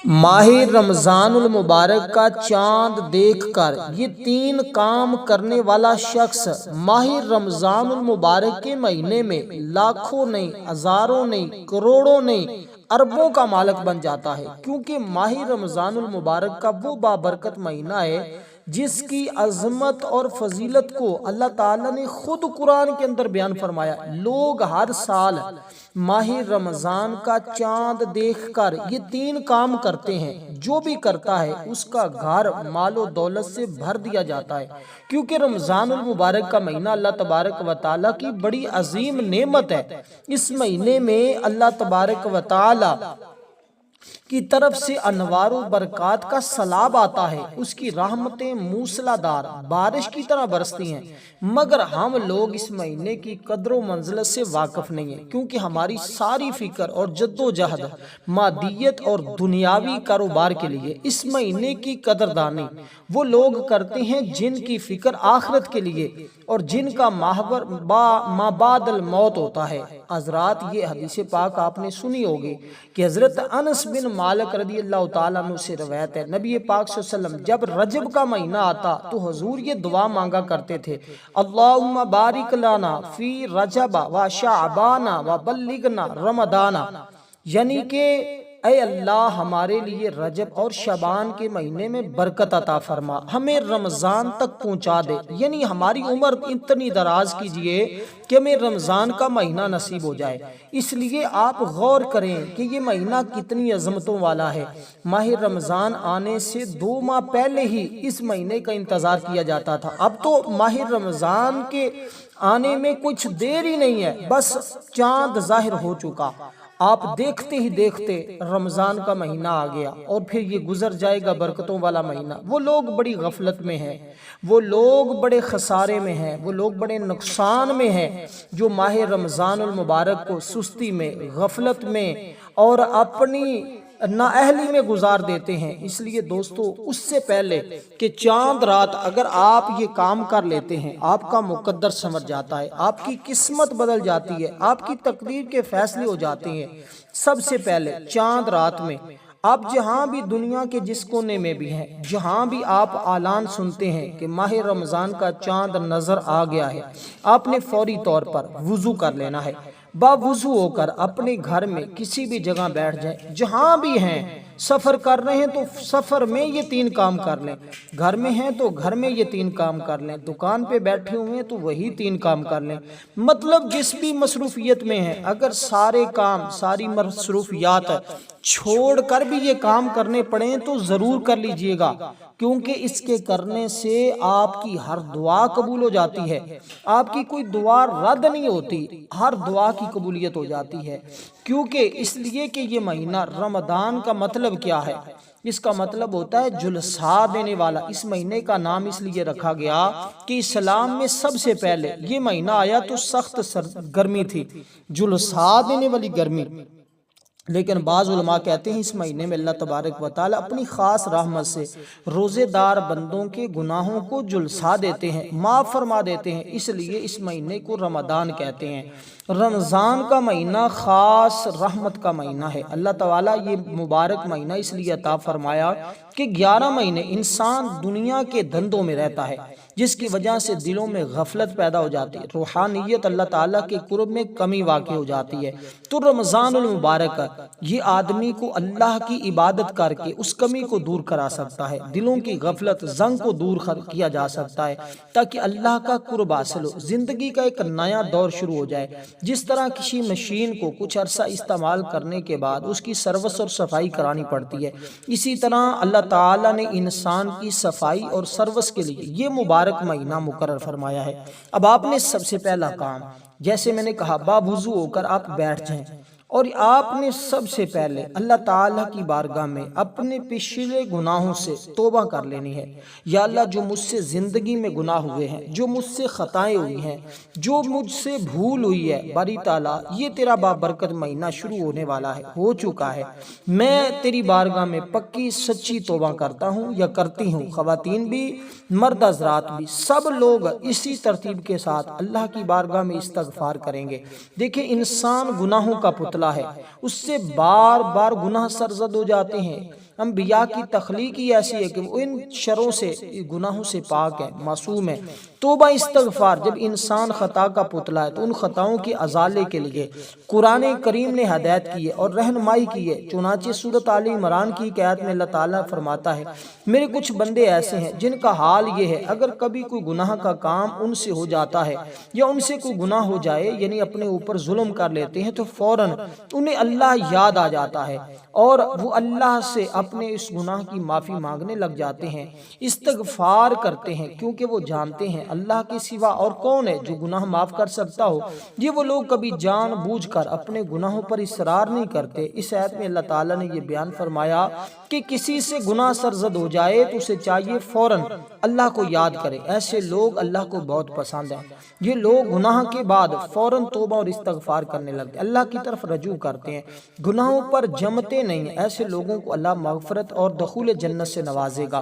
ماہ رمضان المبارک کا چاند دیکھ کر یہ تین کام کرنے والا شخص ماہ رمضان المبارک کے مہینے میں لاکھوں نہیں، ہزاروں نہیں، کروڑوں نہیں، اربوں کا مالک بن جاتا ہے، کیونکہ ماہ رمضان المبارک کا وہ بابرکت مہینہ ہے جس کی عظمت اور فضیلت کو اللہ تعالیٰ نے خود قرآن کے اندر بیان فرمایا۔ لوگ ہر سال ماہ رمضان کا چاند دیکھ کر یہ تین کام کرتے ہیں، جو بھی کرتا ہے اس کا گھر مال و دولت سے بھر دیا جاتا ہے، کیونکہ رمضان المبارک کا مہینہ اللہ تبارک و تعالیٰ کی بڑی عظیم نعمت ہے۔ اس مہینے میں اللہ تبارک و تعالیٰ کی طرف سے انوار و برکات کا سیلاب آتا ہے، اس کی رحمتیں موسلا دار بارش کی طرح برستی ہیں، مگر ہم لوگ اس مہینے کی قدر و منزلت سے واقف نہیں ہیں، کیونکہ ہماری ساری فکر اور جد و جہد مادیت اور دنیاوی کاروبار کے لیے۔ اس مہینے کی قدردانی وہ لوگ کرتے ہیں جن کی فکر آخرت کے لیے اور جن کا محور ما بعد الموت ہوتا ہے۔ حضرات، یہ حدیث پاک آپ نے سنی ہوگی کہ حضرت انس بن مالک رضی اللہ تعالیٰ عنہ سے روایت ہے، نبی پاک صلی اللہ علیہ وسلم جب رجب کا مہینہ آتا تو حضور یہ دعا مانگا کرتے تھے، اللہم بارک لنا فی رجب و شعبان و بلغنا رمضان، یعنی کہ اے اللہ ہمارے لیے رجب اور شعبان کے مہینے میں برکت عطا فرما، ہمیں رمضان تک پہنچا دے، یعنی ہماری عمر اتنی دراز کیجئے کہ ہمیں رمضان کا مہینہ نصیب ہو جائے۔ اس لیے آپ غور کریں کہ یہ مہینہ کتنی عظمتوں والا ہے۔ ماہ رمضان آنے سے 2 ماہ پہلے ہی اس مہینے کا انتظار کیا جاتا تھا، اب تو ماہ رمضان کے آنے میں کچھ دیر ہی نہیں ہے، بس چاند ظاہر ہو چکا، آپ دیکھتے ہی دیکھتے رمضان کا مہینہ آ گیا اور پھر یہ گزر جائے گا برکتوں والا مہینہ۔ وہ لوگ بڑی غفلت میں ہیں، وہ لوگ بڑے خسارے میں ہیں، وہ لوگ بڑے نقصان میں ہیں جو ماہ رمضان المبارک کو سستی میں، غفلت میں اور اپنی نااہلی میں گزار دیتے ہیں۔ اس لیے دوستو، اس سے پہلے کہ چاند رات اگر آپ یہ کام کر لیتے ہیں، آپ کا مقدر سمجھ جاتا ہے، آپ کی قسمت بدل جاتی ہے، آپ کی تقدیر کے فیصلے ہو جاتے ہیں۔ سب سے پہلے چاند رات میں آپ جہاں بھی دنیا کے جس کونے میں بھی ہیں، جہاں بھی آپ اعلان سنتے ہیں کہ ماہ رمضان کا چاند نظر آ گیا ہے، آپ نے فوری طور پر وضو کر لینا ہے۔ باوضو ہو کر اپنے گھر میں کسی بھی جگہ بیٹھ جائیں، جہاں بھی ہیں، سفر کر رہے ہیں تو سفر میں یہ 3 کام کر لیں، گھر میں ہیں تو گھر میں یہ 3 کام کر لیں، دکان پہ بیٹھے ہوئے ہیں تو وہی 3 کام کر لیں۔ مطلب جس بھی مصروفیت میں ہیں، اگر سارے کام، ساری مصروفیات چھوڑ کر بھی یہ کام کرنے پڑیں تو ضرور کر لیجئے گا، کیونکہ اس کے کرنے سے آپ کی ہر دعا قبول ہو جاتی ہے، آپ کی کوئی دعا رد نہیں ہوتی، ہر دعا کی قبولیت ہو جاتی ہے۔ کیونکہ اس لیے کہ یہ مہینہ رمضان کا مطلب کیا ہے؟ اس کا مطلب ہوتا ہے جلسہ دینے والا۔ اس مہینے کا نام اس لیے رکھا گیا کہ اسلام میں سب سے پہلے یہ مہینہ آیا تو سخت گرمی تھی، جلسہ دینے والی گرمی، لیکن بعض علماء کہتے ہیں اس مہینے میں اللہ تبارک و تعالی اپنی خاص رحمت سے روزے دار بندوں کے گناہوں کو جلسہ دیتے ہیں، معاف فرما دیتے ہیں، اس لیے اس مہینے کو رمضان کہتے ہیں۔ رمضان کا مہینہ خاص رحمت کا مہینہ ہے۔ اللہ تعالیٰ یہ مبارک مہینہ اس لیے عطا فرمایا کہ 11 مہینے انسان دنیا کے دھندوں میں رہتا ہے، جس کی وجہ سے دلوں میں غفلت پیدا ہو جاتی ہے، روحانیت اللہ تعالیٰ کے قرب میں کمی واقع ہو جاتی ہے۔ تو رمضان المبارک یہ آدمی کو اللہ کی عبادت کر کے اس کمی کو دور کرا سکتا ہے، دلوں کی غفلت زنگ کو دور کیا جا سکتا ہے، تاکہ اللہ کا قرب حاصل ہو، زندگی کا ایک نیا دور شروع ہو جائے۔ جس طرح کسی مشین کو کچھ عرصہ استعمال کرنے کے بعد اس کی سروس اور صفائی کرانی پڑتی ہے، اسی طرح اللہ تعالیٰ نے انسان کی صفائی اور سروس کے لیے یہ مبارک مہینہ مقرر فرمایا ہے۔ اب آپ نے سب سے پہلا کام، جیسے میں نے کہا، باوضو ہو کر آپ بیٹھ جائیں اور آپ نے سب سے پہلے اللہ تعالیٰ کی بارگاہ میں اپنے پچھلے گناہوں سے توبہ کر لینی ہے۔ یا اللہ، جو مجھ سے زندگی میں گناہ ہوئے ہیں، جو مجھ سے خطائیں ہوئی ہیں، جو مجھ سے بھول ہوئی ہے، باری تعالیٰ یہ تیرا بابرکت مہینہ شروع ہونے والا ہے، ہو چکا ہے، میں تیری بارگاہ میں پکی سچی توبہ کرتا ہوں یا کرتی ہوں۔ خواتین بھی، مرد حضرات بھی، سب لوگ اسی ترتیب کے ساتھ اللہ کی بارگاہ میں استغفار کریں گے۔ دیکھیں، انسان گناہوں کا پتلا پتلا ہے، اس سے بار بار گناہ سرزد ہو جاتے ہیں۔ انبیاء کی تخلیق ہی ایسی ہے کہ وہ ان شروں سے، گناہوں سے پاک ہے، معصوم ہے۔ توبہ استغفار، جب انسان خطا کا پتلا ہے تو ان خطاؤں کے ازالے کے لیے قرآن کریم نے ہدایت کی ہے اور رہنمائی کی ہے۔ چنانچہ سورۃ آل عمران کی ایک آیت میں اللہ تعالیٰ فرماتا ہے، میرے کچھ بندے ایسے ہیں جن کا حال یہ ہے، اگر کبھی کوئی گناہ کا کام ان سے ہو جاتا ہے یا ان سے کوئی گناہ ہو جائے، یعنی اپنے اوپر ظلم کر لیتے ہیں، تو فوراً انہیں اللہ یاد آ جاتا ہے اور وہ اللہ سے اپنے اس گناہ کی معافی مانگنے لگ جاتے ہیں، استغفار کرتے ہیں، کیونکہ وہ جانتے ہیں اللہ کے سوا اور کون ہے جو گناہ معاف کر سکتا ہو۔ یہ وہ لوگ کبھی جان بوجھ کر اپنے گناہوں پر اصرار نہیں کرتے۔ اس آیت میں اللہ تعالیٰ نے یہ بیان فرمایا کہ کسی سے گناہ سرزد ہو جائے تو اسے چاہیے فوراً اللہ کو یاد کرے۔ ایسے لوگ اللہ کو بہت پسند ہیں۔ یہ لوگ گناہ کے بعد فوراً توبہ اور استغفار کرنے لگتے، اللہ کی طرف رجوع کرتے ہیں، گناہوں پر جمتے نہیں۔ ایسے لوگوں کو اللہ مغفرت اور دخول جنت سے نوازے گا۔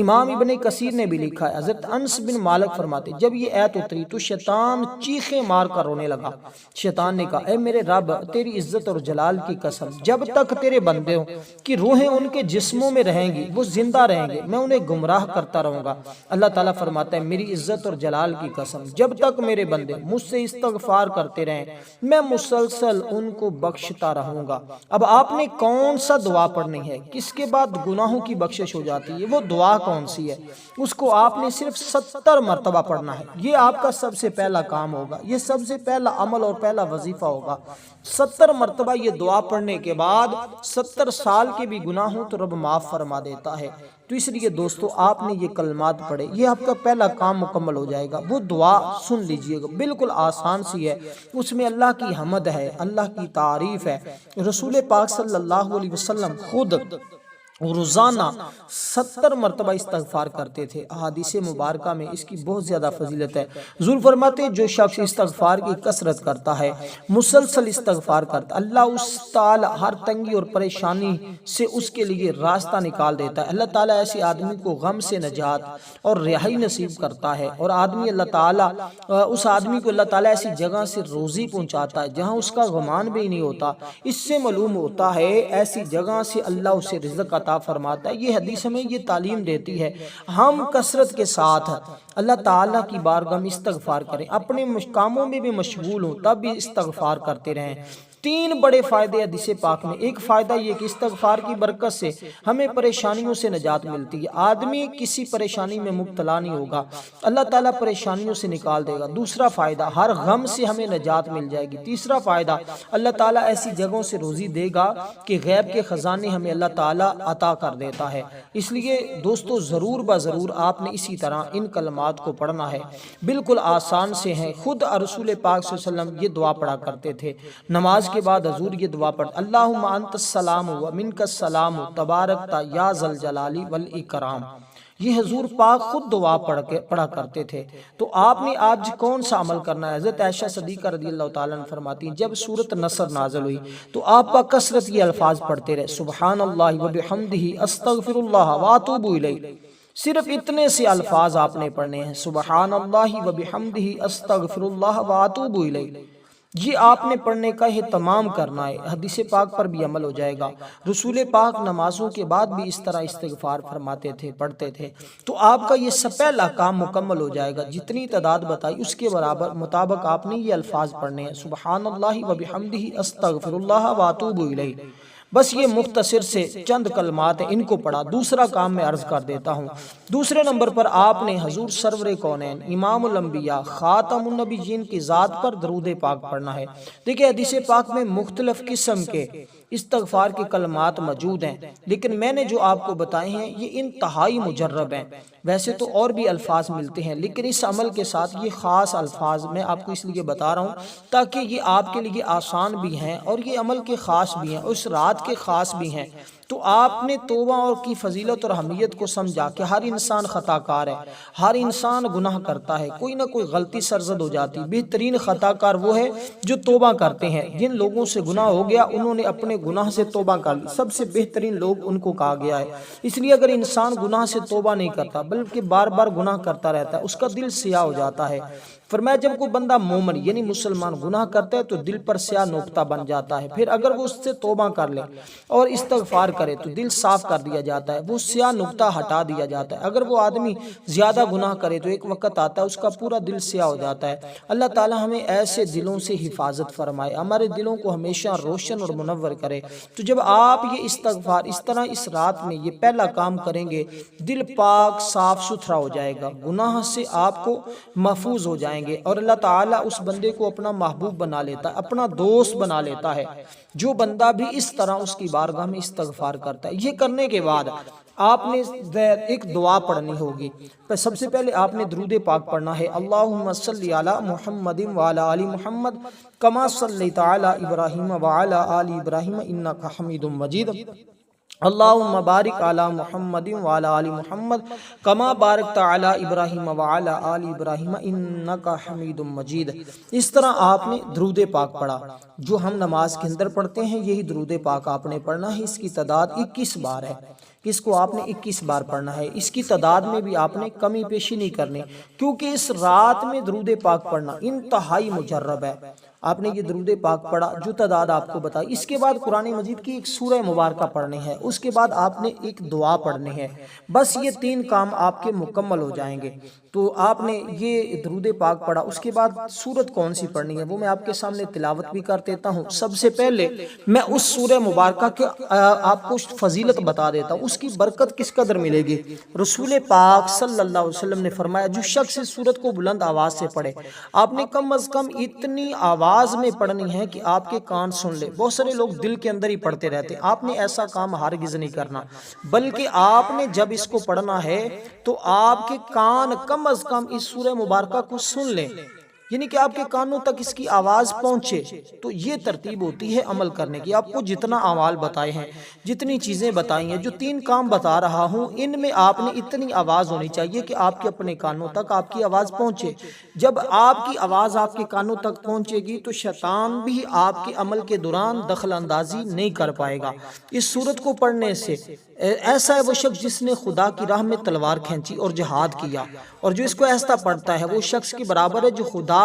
امام ابن کثیر نے بھی لکھا ہے، حضرت انس بن مالک فرماتے، جب یہ آیت اتری تو شیطان چیخیں مار کر رونے لگا۔ شیطان نے کہا، اے میرے رب، تیری عزت اور جلال کی قسم، جب تک تیرے بندوں کی روحیں ان کے جسموں میں رہیں گی، وہ زندہ رہیں گے، میں انہیں گمراہ کرتا رہوں گا۔ اللہ تعالیٰ فرماتا ہے، میری عزت اور جلال کی قسم، جب تک میرے بندے مجھ سے استغفار کرتے رہیں، میں مسلسل ان کو بخشتا رہوں گا۔ اب آپ نے کون سا دعا پڑھنی ہے، کس کے بعد گناہوں کی بخشش ہو جاتی ہے، وہ دعا کون سی ہے، اس کو آپ نے صرف 70 مرتبہ پڑھنا ہے۔ یہ آپ کا سب سے پہلا کام ہوگا، یہ سب سے پہلا عمل اور پہلا وظیفہ ہوگا۔ 70 مرتبہ یہ دعا پڑھنے کے بعد 70 سال کے بھی گناہ ہوں تو رب معاف فرما دیتا ہے۔ تو اس لیے دوستو، آپ نے یہ کلمات پڑھے، یہ آپ کا پہلا کام مکمل ہو جائے گا۔ وہ دعا سن لیجئے گا، بالکل آسان سی ہے، اس میں اللہ کی حمد ہے، اللہ کی تعریف ہے۔ رسول پاک صلی اللہ علیہ وسلم خود روزانہ 70 مرتبہ استغفار کرتے تھے۔ احادیث مبارکہ میں اس کی بہت زیادہ فضیلت ہے۔ حضور فرماتے ہیں، جو شخص استغفار کی کثرت کرتا ہے، مسلسل استغفار کرتا ہے، اللہ اس تعالی ہر تنگی اور پریشانی سے اس کے لیے راستہ نکال دیتا ہے۔ اللہ تعالیٰ ایسے آدمی کو غم سے نجات اور رہائی نصیب کرتا ہے، اور اس آدمی کو اللہ تعالیٰ ایسی جگہ سے روزی پہنچاتا ہے جہاں اس کا گمان بھی نہیں ہوتا۔ اس سے معلوم ہوتا ہے ایسی جگہ سے اللہ اسے رزق عطا فرماتا ہے۔ یہ حدیث ہمیں یہ تعلیم دیتی ہے، ہم کثرت کے ساتھ اللہ تعالیٰ کی بارگاہ میں استغفار کریں، اپنے کاموں میں بھی مشغول ہوں تب بھی استغفار کرتے رہیں۔ 3 بڑے فائدے حدیث پاک میں۔ ایک فائدہ یہ کہ استغفار کی برکت سے ہمیں پریشانیوں سے نجات ملتی ہے، آدمی کسی پریشانی میں مبتلا نہیں ہوگا، اللہ تعالیٰ پریشانیوں سے نکال دے گا۔ دوسرا فائدہ، ہر غم سے ہمیں نجات مل جائے گی۔ تیسرا فائدہ، اللہ تعالیٰ ایسی جگہوں سے روزی دے گا کہ غیب کے خزانے ہمیں اللہ تعالیٰ عطا کر دیتا ہے۔ اس لیے دوستو، ضرور ضرور آپ نے اسی طرح ان کلمات کو پڑھنا ہے، بالکل آسان سے ہیں۔ خود رسول پاک صلی اللہ علیہ وسلم یہ دعا پڑھا کرتے تھے۔ نماز کے بعد حضور یہ دعا پڑھ، اللہم انت السلام و منک السلام تبارکتا یا ذا الجلال والاکرام۔ یہ حضور پاک خود دعا پڑھا کرتے تھے۔ تو آپ نے آج کون سا عمل کرنا ہے؟ حضرت عائشہ صدیقہ رضی اللہ تعالیٰ عنہ فرماتی ہیں، جب سورۃ نصر نازل ہوئی تو آپ کا کثرت یہ الفاظ پڑھتے رہے، سبحان اللہ و بحمدہ استغفر اللہ واتوب الیہ۔ صرف اتنے سے الفاظ آپ نے پڑھنے ہیں، سبحان اللہ و بحمدہ استغفر اللہ واتوب الیہ۔ یہ آپ نے پڑھنے کا اہتمام کرنا ہے، حدیث پاک پر بھی عمل ہو جائے گا۔ رسول پاک نمازوں کے بعد بھی اس طرح استغفار فرماتے تھے، پڑھتے تھے، تو آپ کا یہ پہلا کام مکمل ہو جائے گا۔ جتنی تعداد بتائی اس کے مطابق آپ نے یہ الفاظ پڑھنے ہیں، سبحان اللہ و بحمدہ استغفر اللہ واتوب الیہ۔ بس یہ مختصر سے چند کلمات ہیں، ان کو پڑھا۔ دوسرا کام میں عرض کر دیتا ہوں۔ دوسرے نمبر پر آپ نے حضور سرور کونین، امام الانبیاء، خاتم النبیین کی ذات پر درود پاک پڑھنا ہے۔ دیکھیں، حدیث پاک میں مختلف قسم کے استغفار کے کلمات موجود ہیں، لیکن میں نے جو آپ کو بتائے ہیں یہ انتہائی مجرب ہیں۔ ویسے تو اور بھی الفاظ ملتے ہیں، لیکن اس عمل کے ساتھ یہ خاص الفاظ میں آپ کو اس لیے بتا رہا ہوں تاکہ یہ آپ کے لیے آسان بھی ہیں اور یہ عمل کے خاص بھی ہیں، اس رات کے خاص بھی ہیں۔ تو آپ نے توبہ اور کی فضیلت اور اہمیت کو سمجھا کہ ہر انسان خطا کار ہے، ہر انسان گناہ کرتا ہے، کوئی نہ کوئی غلطی سرزد ہو جاتی۔ بہترین خطا کار وہ ہے جو توبہ کرتے ہیں۔ جن لوگوں سے گناہ ہو گیا انہوں نے اپنے گناہ سے توبہ کر لی، سب سے بہترین لوگ ان کو کہا گیا ہے۔ اس لیے اگر انسان گناہ سے توبہ نہیں کرتا بلکہ بار بار گناہ کرتا رہتا ہے، اس کا دل سیاہ ہو جاتا ہے۔ فرمایا جب کوئی بندہ مومن یعنی مسلمان گناہ کرتا ہے تو دل پر سیاہ نقطہ بن جاتا ہے، پھر اگر وہ اس سے توبہ کر لے اور استغفار کرے تو دل صاف کر دیا جاتا ہے، وہ سیاہ نقطہ ہٹا دیا جاتا ہے۔ اگر وہ آدمی زیادہ گناہ کرے تو ایک وقت آتا ہے اس کا پورا دل سیاہ ہو جاتا ہے۔ اللہ تعالی ہمیں ایسے دلوں سے حفاظت فرمائے، ہمارے دلوں کو ہمیشہ روشن اور منور کرے۔ تو جب آپ یہ استغفار اس طرح اس رات میں یہ پہلا کام کریں گے، دل پاک صاف ستھرا ہو جائے گا، گناہ سے آپ کو محفوظ ہو جائیں گے، اور اللہ تعالیٰ اس بندے کو اپنا محبوب بنا لیتا ہے، اپنا دوست بنا لیتا ہے۔ جو بندہ بھی اس طرح اس کی بارگاہ میں استغفار کرتا ہے، یہ کرنے کے بعد آپ نے ایک دعا پڑھنی ہوگی۔ سب سے پہلے آپ نے درود پاک پڑھنا ہے، اللہم صلی علی محمد وعلی آل محمد کما صلیت علی ابراہیم وعلی آل ابراہیم انک حمید مجید، اللہم بارک علی محمد وعلی آل محمد کما بارکت علی ابراہیم وعلی آل ابراہیم انک حمید مجید۔ اس طرح آپ نے درود پاک پڑھا جو ہم نماز کے اندر پڑھتے ہیں، یہی درود پاک آپ نے پڑھنا ہے۔ اس کی تعداد 21 بار ہے، اس کو آپ نے 21 بار پڑھنا ہے۔ اس کی تعداد میں بھی آپ نے کمی پیشی نہیں کرنی، کیونکہ اس رات میں درود پاک پڑھنا انتہائی مجرب ہے۔ آپ نے یہ درود پاک پڑھا جو تعداد آپ کو بتائی، اس کے بعد قرآن مجید کی ایک سورہ مبارکہ پڑھنی ہے، اس کے بعد آپ نے ایک دعا پڑھنی ہے، بس یہ 3 کام آپ کے مکمل ہو جائیں گے۔ تو آپ نے یہ درود پاک پڑھا، اس کے بعد سورت کون سی پڑھنی ہے وہ میں آپ کے سامنے تلاوت بھی کر دیتا ہوں۔ سب سے پہلے میں اس سورہ مبارکہ کے آپ کو فضیلت بتا دیتا ہوں، اس کی برکت کس قدر ملے گی۔ رسول پاک صلی اللہ علیہ وسلم نے فرمایا جو شخص اس سورت کو بلند آواز سے پڑھے، آپ نے کم از کم اتنی آواز میں پڑھنی ہے کہ آپ کے کان سن لے۔ بہت سارے لوگ دل کے اندر ہی پڑھتے رہتے ہیں، آپ نے ایسا کام ہرگز نہیں کرنا، بلکہ آپ نے جب اس کو پڑھنا ہے تو آپ کے کان کم از کم اس سورہ مبارکہ کو سن لیں، یعنی کہ آپ کے کانوں تک اس کی آواز پہنچے۔ تو یہ ترتیب ہوتی ہے عمل کرنے کی۔ آپ کو جتنا اعمال بتائے ہیں، جتنی چیزیں بتائی ہیں، جو 3 کام بتا رہا ہوں، ان میں آپ نے اتنی آواز ہونی چاہیے کہ آپ کے اپنے کانوں تک آپ کی آواز پہنچے۔ جب آپ کی آواز آپ کے کانوں تک پہنچے گی تو شیطان بھی آپ کے عمل کے دوران دخل اندازی نہیں کر پائے گا۔ اس سورت کو پڑھنے سے ایسا ہے وہ شخص جس نے خدا کی راہ میں تلوار کھینچی اور جہاد کیا، اور جو اس کو ایسا پڑھتا ہے وہ شخص کے برابر ہے جو خدا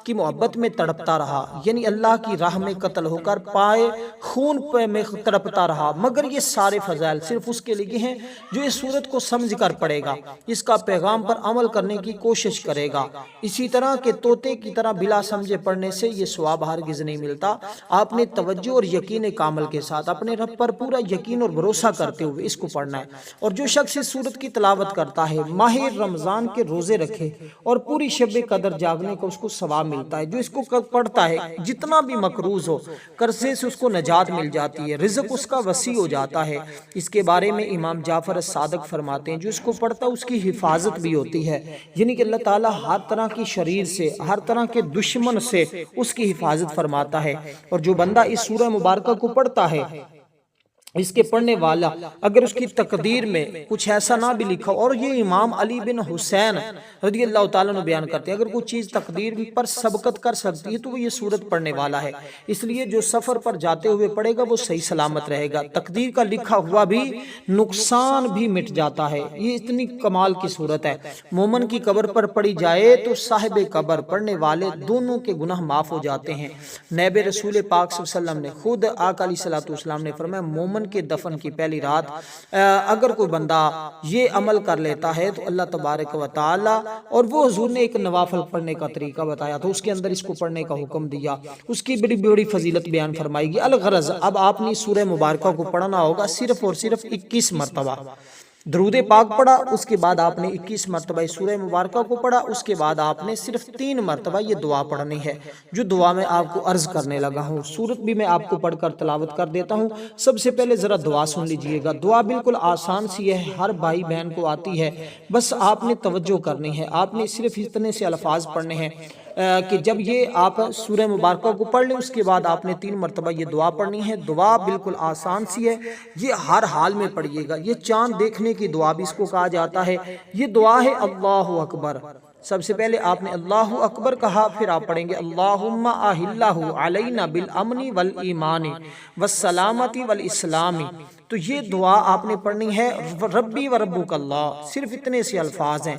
کی محبت میں تڑپتا رہا، یعنی اللہ کی راہ میں قتل ہو کر پائے خون میں تڑپتا رہا۔ مگر یہ سارے فضائل صرف اس کے لیے ہیں جو اس سورت کو سمجھ کر پڑھے گا، اس کا پیغام پر عمل کرنے کی کوشش کرے گا۔ اسی طرح کہ طوطے کی طرح بلا سمجھے پڑھنے سے یہ ثواب ہرگز نہیں ملتا۔ آپ نے توجہ اور یقین کامل کے ساتھ اپنے رب پر پورا یقین اور بھروسہ کرتے ہوئے اس کو پڑھنا ہے۔ اور جو شخص اس سورت کی تلاوت کرتا ہے، ماہ رمضان کے روزے رکھے اور پوری شب قدر جاگنے کو اس کو ثواب ملتا ہے۔ جو اس کو پڑھتا ہے جتنا بھی مقروض ہو قرضے سے اس کو نجات مل جاتی ہے، رزق اس کا وسیع ہو جاتا ہے۔ اس کے بارے میں امام جعفر الصادق فرماتے ہیں جو اس کو پڑھتا ہے اس کی حفاظت بھی ہوتی ہے، یعنی کہ اللہ تعالیٰ ہر طرح کی شریر سے، ہر طرح کے دشمن سے اس کی حفاظت فرماتا ہے۔ اور جو بندہ اس سورہ مبارکہ کو پڑھتا ہے، اس کے پڑھنے والا اگر اس کی تقدیر میں کچھ ایسا نہ بھی لکھا، اور یہ امام علی بن حسین رضی اللہ تعالیٰ نے بیان کرتے ہیں اگر کوئی چیز تقدیر پر سبقت کر سکتی ہے تو وہ یہ سورت پڑھنے والا ہے، اس لیے جو سفر پر جاتے ہوئے پڑھے گا وہ صحیح سلامت رہے گا، تقدیر کا لکھا ہوا بھی نقصان بھی مٹ جاتا ہے۔ یہ اتنی کمال کی سورت ہے، مومن کی قبر پر پڑھی جائے تو صاحب قبر پڑھنے والے دونوں کے گناہ معاف ہو جاتے ہیں۔ نبی رسول پاک صلی اللہ علیہ وسلم نے خود آقا علیہ السلام نے فرمایا مومن کے دفن کی پہلی رات اگر کوئی بندہ یہ عمل کر لیتا ہے تو اللہ تبارک و تعالی، اور وہ حضور نے ایک نوافل پڑھنے کا طریقہ بتایا تو اس کے اندر اس کو پڑھنے کا حکم دیا، اس کی بڑی بڑی فضیلت بیان فرمائی گی۔ الغرض اب آپ نے سورہ مبارکہ کو پڑھنا ہوگا صرف اور صرف 21 مرتبہ۔ درود پاک پڑھا، اس کے بعد آپ نے 21 مرتبہ سورہ مبارکہ کو پڑھا، اس کے بعد آپ نے صرف 3 مرتبہ یہ دعا پڑھنی ہے جو دعا میں آپ کو عرض کرنے لگا ہوں۔ سورت بھی میں آپ کو پڑھ کر تلاوت کر دیتا ہوں۔ سب سے پہلے ذرا دعا سن لیجئے گا، دعا بالکل آسان سی ہے، ہر بھائی بہن کو آتی ہے، بس آپ نے توجہ کرنی ہے۔ آپ نے صرف اتنے سے الفاظ پڑھنے ہیں کہ جب یہ آپ سورہ مبارکہ کو پڑھ لیں اس کے بعد آپ نے 3 مرتبہ یہ دعا پڑھنی ہے۔ دعا بالکل آسان سی ہے، یہ ہر حال میں پڑھیے گا۔ یہ چاند دیکھنے کی دعا بھی اس کو کہا جاتا ہے۔ یہ دعا ہے اللہ اکبر سب سے پہلے آپ نے اللہ اکبر کہا، پھر آپ پڑھیں گے اللہم اہلہ علینا بالامن والایمان والسلامت والاسلام۔ تو یہ دعا آپ نے پڑھنی ہے ربی و ربک اللہ، صرف اتنے سے الفاظ ہیں،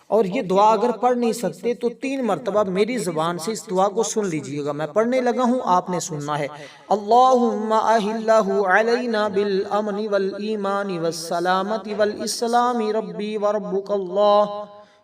اور یہ دعا اگر پڑھ نہیں سکتے تو 3 مرتبہ میری زبان سے اس دعا کو سن لیجئے گا، میں پڑھنے لگا ہوں، آپ نے سننا ہے۔ اللہم اہلہ علینا بالامن والایمان والسلامت والاسلام ربی و ربک اللہ۔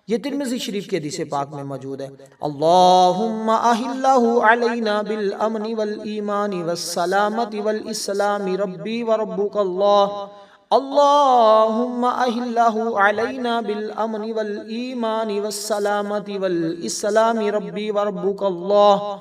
یہ ترمذی شریف کے حدیث پاک میں موجود ہے۔ اللہم اہلہ علینا بالامن والایمان والسلامت والاسلام ربی و ربک اللہ۔ اللہم اہلہ علینا بالامن والایمان والسلامت والاسلام ربی و ربک اللہ۔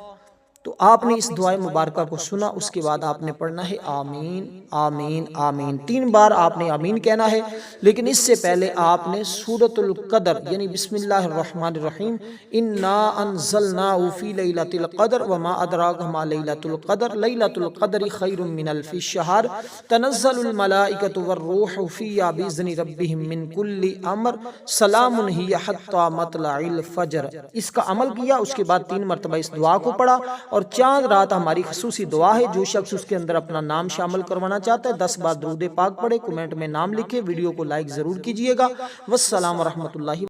تو آپ نے اس دعائے مبارکہ کو سنا، اس کے بعد آپ نے پڑھنا ہے آمین آمین آمین، 3 بار آپ نے آمین کہنا ہے۔ لیکن اس سے پہلے آپ نے سورۃ القدر یعنی بسم اللہ الرحمن الرحیم انا انزلناه فی لیلۃ القدر وما ادراک ما لیلۃ القدر لیلۃ القدر خیر من الف شہر تنزل الملائکۃ والروح فیہا باذن ربہم من کل امر سلام ہی حتی مطلع الفجر۔ اس کا عمل کیا، اس کے بعد 3 مرتبہ اس دعا کو پڑھا، اور چاند رات ہماری خصوصی دعا ہے، جو شخص اس کے اندر اپنا نام شامل کروانا چاہتا ہے 10 بار درود پاک پڑھے، کمنٹ میں نام لکھے، ویڈیو کو لائک ضرور کیجئے گا۔ والسلام ورحمۃ اللہ۔